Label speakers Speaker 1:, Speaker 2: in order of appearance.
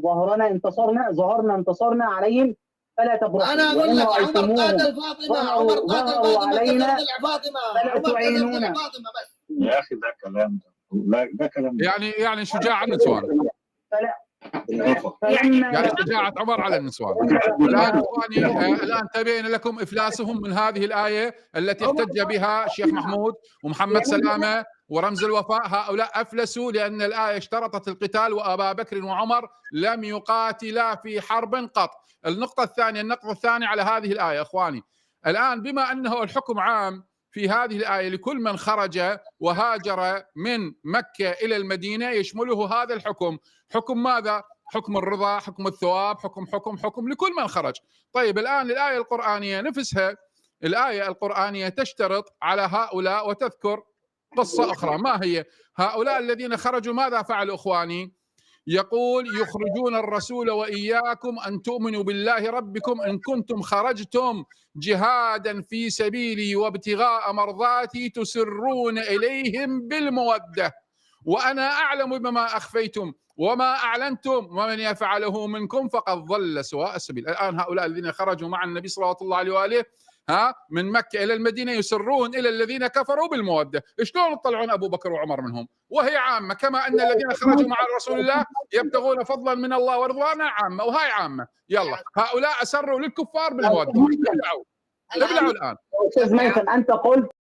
Speaker 1: ظهرنا انتصرنا عليهم فلا تبرحوا.
Speaker 2: انا اقول لك عمر قاتل
Speaker 1: ظهروا
Speaker 2: فاطمه
Speaker 1: علينا
Speaker 2: كسر ضلع فاطمه،
Speaker 1: فلا
Speaker 2: عمر كسر
Speaker 1: تعينونا.
Speaker 2: ضلع فاطمه بس.
Speaker 3: يا اخي ده كلام، لا ده كلام
Speaker 4: يعني شجاع النسوان، يعني شجاعة عمر على النسوان. الآن إخواني، الآن تبين لكم إفلاسهم من هذه الآية التي احتج بها الشيخ محمود ومحمد سلامة ورمز الوفاء. هؤلاء أفلسوا لأن الآية اشترطت القتال، وأبا بكر وعمر لم يقاتلا في حرب قط. النقطة الثانية على هذه الآية إخواني، الآن بما أنه الحكم عام في هذه الآية لكل من خرج وهاجر من مكة إلى المدينة، يشمله هذا الحكم. حكم ماذا؟ حكم الرضا، حكم الثواب، حكم لكل من خرج. طيب الآن الآية القرآنية نفسها، الآية القرآنية تشترط على هؤلاء وتذكر قصة أخرى. ما هي؟ هؤلاء الذين خرجوا ماذا فعلوا إخواني؟ يقول: يخرجون الرسول وإياكم أن تؤمنوا بالله ربكم إن كنتم خرجتم جهادا في سبيلي وابتغاء مرضاتي تسرون إليهم بالمودة وأنا أعلم بما أخفيتم وما أعلنتم ومن يفعله منكم فقد ضل سواء السبيل. الآن هؤلاء الذين خرجوا مع النبي صلى الله عليه وآله من مكة إلى المدينة يسرون إلى الذين كفروا بالمودة. شلون يطلعون أبو بكر وعمر منهم وهي عامة؟ كما أن الذين خرجوا مع رسول الله يبتغون فضلا من الله ورضوانا عامة، وهاي عامة. يلا هؤلاء أسروا للكفار بالمودة. ابلعوا الآن.
Speaker 1: أستاذ ميثم، أنت قلت